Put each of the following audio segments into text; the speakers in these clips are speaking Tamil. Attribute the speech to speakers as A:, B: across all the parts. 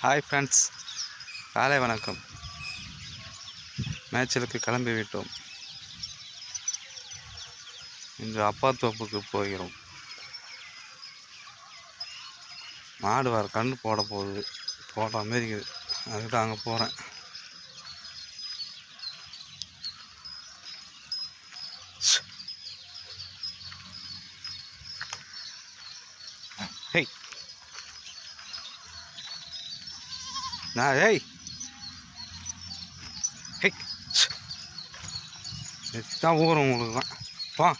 A: ஹாய் ஃப்ரெண்ட்ஸ், காலை வணக்கம். மேய்ச்சலுக்கு கிளம்பி விட்டோம். இன்று அப்பா தோப்புக்கு போகிறோம். மாடு வர கன்று போட போகுது, போடுற மாரி இருக்குது. அதுக்கு அங்கே போகிறேன். ஹேய் நான் ஹேய் ஹேய் தான் ஊறும் உங்களுக்கு தான். வா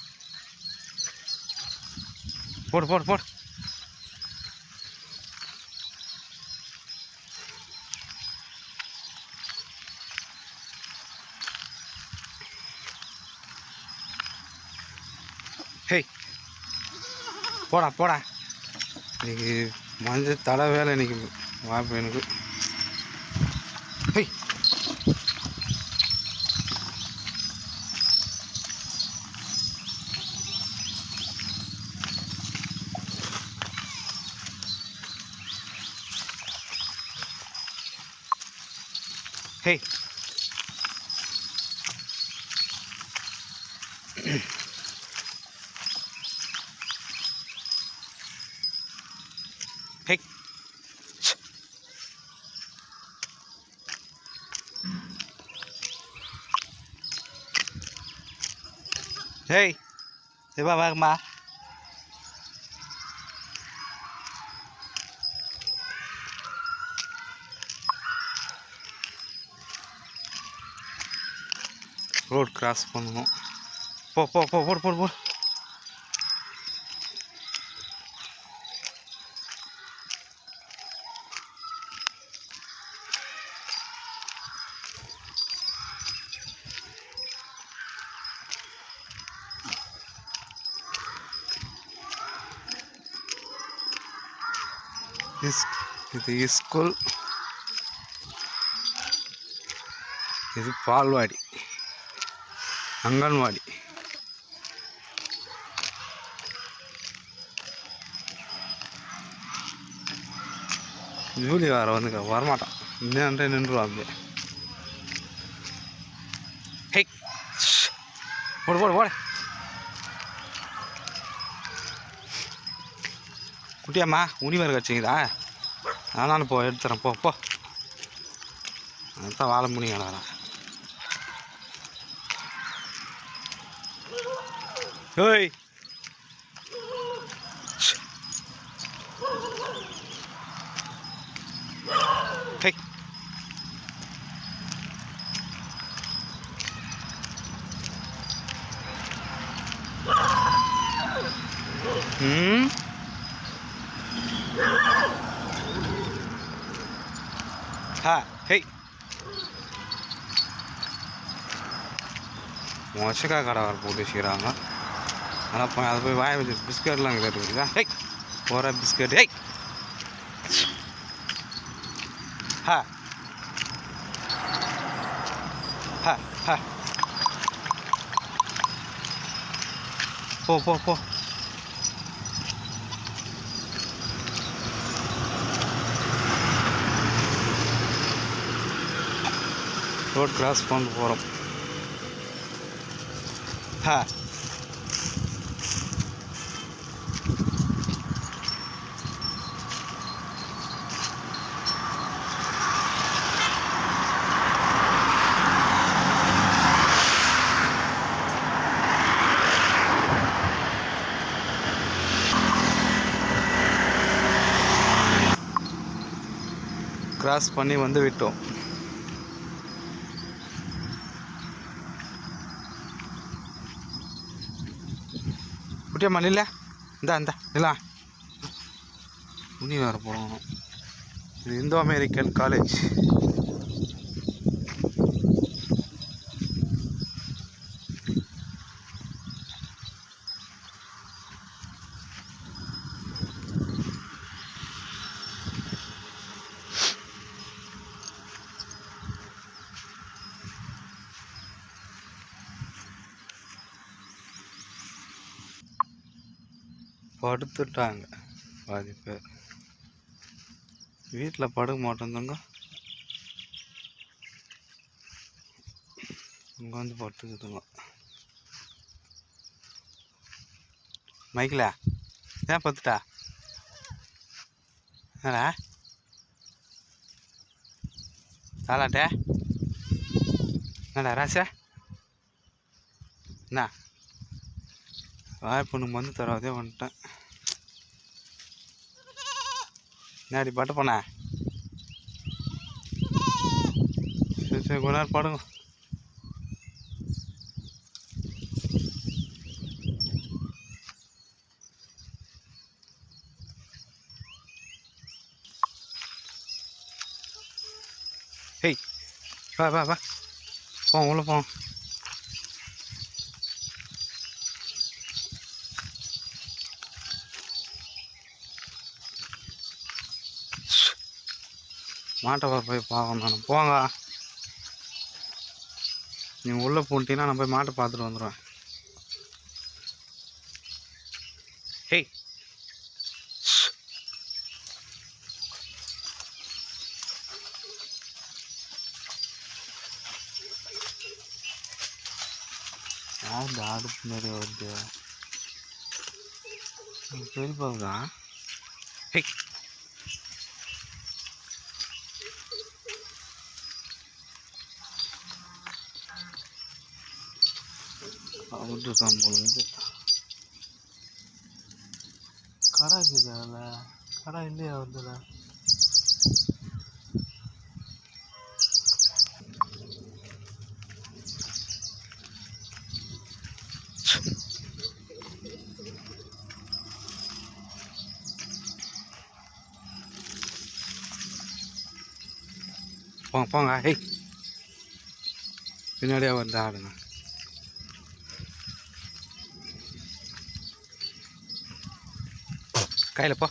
A: போடு போடு போடு. ஹேய் போடா போடா. இன்னைக்கு மஞ்சள் தலை வேலை இன்னைக்கு வாய்ப்பு எனக்கு. ஹேய் ஹேய் ஹேய் ஹேய் வா வாங்கம்மா. ரோட் கிராஸ் பண்ணணும். போ போ போ போடு போடு போடு. இது ஸ்கூல், இது பால்வாடி, அங்கன்வாடி. ஜூலி வரமாட்டான். இன்னும் நின்றுவான் அப்படியே. ஹே போடு போடு போடு. குட்டியாம்மா உனிமர் கட்சிங்களா? நானும் போ எடுத்துறேன். போ போ. அதுதான் வாழ முடியும். ஹேய் ஹேய் ஹேய் மொச்சக்காய் கடை வர போட்டு வச்சுக்கிறாங்க. ஆனால் அதை போய் வாய வச்சு பிஸ்கட்லாம் கேட்டுருக்குதா? ஹேய் போகிற பிஸ்கட். ஹேய் ஹா ஹா ஹா போ போ போ. ரோட் கிராஸ் பண்ண போகிறோம். ஹா கிராஸ் பண்ணி வந்து விட்டோம். குட்டியம்மா நில்ல. இந்த நிலா துணி வேறு போடணும். இது இந்தோ அமெரிக்கன் காலேஜ். படுத்துட்டாங்க பாதி பேர். வீட்டில் படுக்க மாட்டேங்க, இங்கே வந்து படுத்துக்குதுங்க. மைக்கில் ஏன் பத்துட்டா என்னடா தாளாட்டே என்னடா ராசா என்ன வாய்ப்பு வந்து தராதே வந்துட்டேன். என்னடி பட்டு போன? சரி சரி கொஞ்ச நேரம் படுங்க. ஹேய் வா வா வா போவோம் உள்ள போவோம். மாட்டை போய் பார்க்கணும் நான். போங்க, நீங்கள் உள்ளே போன்ட்டீங்கன்னா நான் போய் மாட்டை பார்த்துட்டு வந்துடுவேன். ஹேய் யார் இந்த அடுப்பு நிறைய வருது? பெரியப்பாவுதா? ஹேய் அவரு தான் போகுது. கடை இருக்குது, அதில் கடை இல்லையா வருதுல? போங்க போங்க. ஹேய் பின்னாடியே வந்து ஆடுங்க. கையில் போ.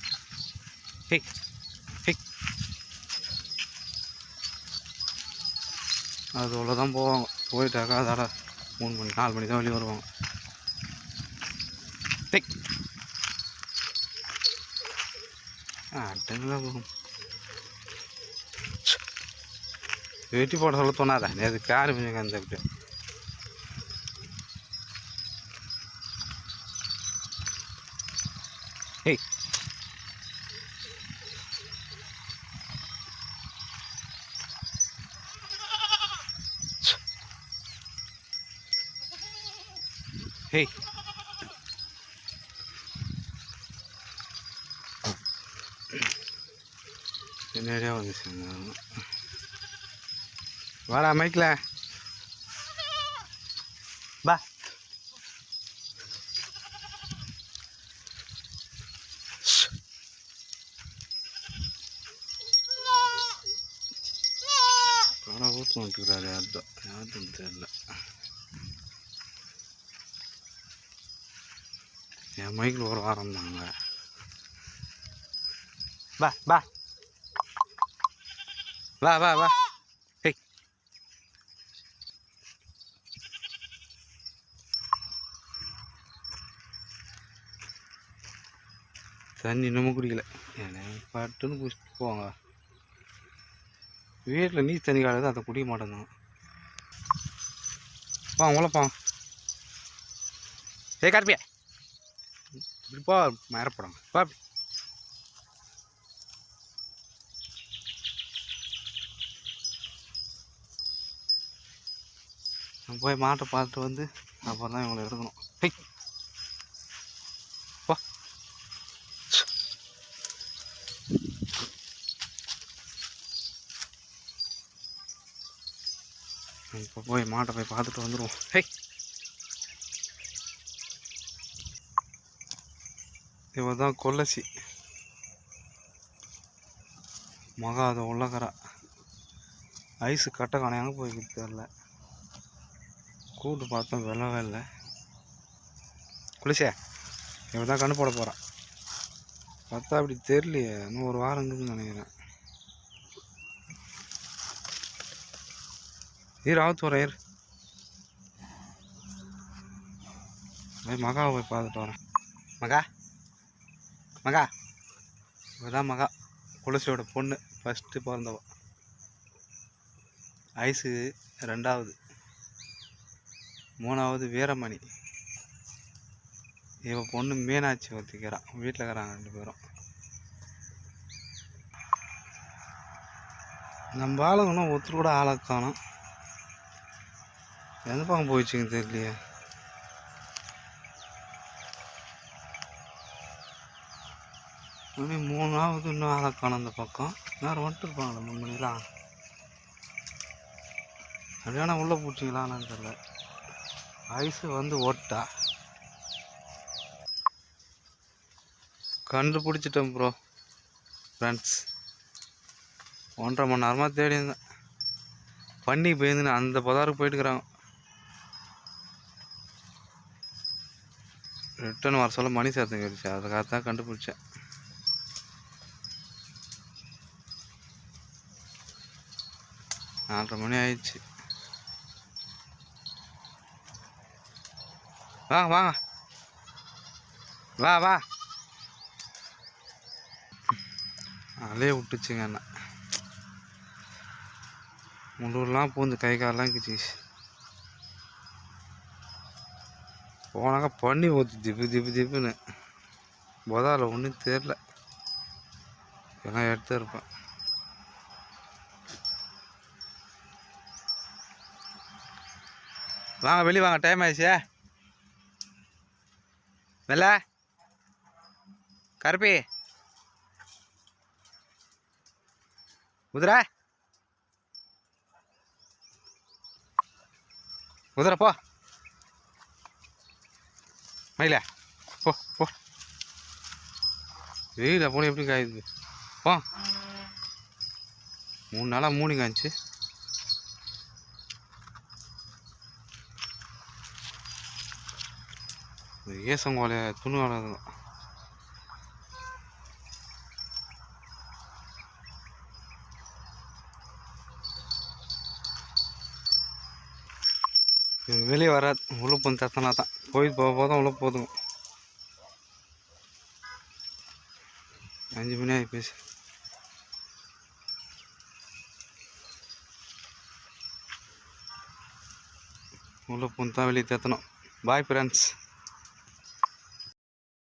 A: ஹேய் ஹேய் அது அவ்வளோதான் போவாங்க. போயிட்டாக்கா அதோட 3 மணி 4 மணி தான் வெளியே வருவாங்க. ஹேய் டைமில் போகும். வெட்டி போட சொல்ல தோணாதா? அது காரு கொஞ்சம் அந்த அப்படி ஹேய் ஹேய் பின்னாடியே வந்துச்சுங்க. வாடா மைக்கில் பா. ஆனால் ஊற்று வந்துட்டுக்கிறாரு யார்தான் யாருன்னு தெரியல. என் மைக்கில் ஒரு வாரம் தாங்க. வா வா வா வா வா. ஹேய் தண்ணி இன்னமும் குடிக்கல. ஏன்னா பட்டுன்னு குடிச்சிட்டு போவாங்க. வீட்டில் நீர் தண்ணி காலது அதை குடிக்க மாட்டேங்க. உள்ள போங்க. ஏய் கார்பியா இப்படி போ, மறப்படாங்க பா. நான் போய் மாட்டை பார்த்துட்டு வந்து அப்புறம் தான் இவங்களை எடுக்கணும். ஹேய் போ. இப்போ போய் மாட்டை போய் பார்த்துட்டு வந்துடுவோம். ஹேய் இவ தான் கொல்லசி மகா, அதை உள்ளக்கரா ஐஸு கட்ட காணையாங்க போய்கிட்டு தெரில. கூட்டு பார்த்தோம் வெள்ளவே இல்லை. குளிச்சே இவ தான் கண்ணு போட போகிறான். பார்த்தா அப்படி தெரியலையே, இன்னும் ஒரு வாரம் இருக்குதுன்னு நினைக்கிறேன். ஆகுத்து வரேன் போய் மகாவை போய் பார்த்துட்டு வரேன். மகா மகா இவதான் மகா புலசியோட பொண்ணு ஃபஸ்ட்டு பிறந்தவ. ஐஸு 2வது, 3வது வீரமணி. இவ பொண்ணு மீனாட்சி ஒத்திக்கிறான். வீட்டில் இருக்கிறாங்க 2 பேரும். நம்ம ஆளுங்க இன்னும் ஒருத்தர் கூட ஆளை காணோம். எந்த பக்கம் போயிடுச்சுங்க தெரியலையே. மணி 3வது, இன்னும் ஆளை காணோம். அந்த பக்கம் நேரம் வந்துட்டு இருப்பாங்களே 3 மணிலாம். அப்படியானா உள்ளே பிடிச்சிங்களான்னு தெரியல. ஐஸு வந்து ஓட்டா கண்டுபிடிச்சிட்டேன் ப்ரோ ஃப்ரெண்ட்ஸ். 1.5 மணி நேரமாக தேடி இருந்தேன். பண்ணி போயிருந்துன்னு அந்த பதாருக்கு போயிட்டுக்கிறாங்க. ரிட்டர்ன் வர சொல்ல மணி சேர்த்து கேட்டுச்சு. அதுக்காக தான் கண்டுபிடிச்சேன். நாலரை மணி ஆயிடுச்சு. வாங்க வாங்க, வா வா. அலைய விட்டுச்சுங்க என்ன. முள்ளூர்லாம் பூந்து கை காலெலாம் கிச்சிச்சு. போனாக்கா பண்ணி ஊற்றி திப்பு திப்பு திப்புன்னு. பொதாவில் ஒன்றும் தெரில. எல்லாம் எடுத்து இருப்பேன். வாங்க வெளியே வாங்க, டைம் ஆயிடுச்சு. மெல்ல கருப்பி குதிரை குதிரை போ. மயில போ போ. வெயில போன எப்படி காயுது போ. 3 நாளாக மூணி காய்ச்சி. ஏசங்கோலைய துணி வளருங்க. வெளியே வராது. உள்ள போந்து தத்தனா தான் போய் போதும். உள்ள போதுங்க. 5 மணி ஆகி பேசி. உள்ள போந்து தான் வெளியே தேத்தணும். Bye friends.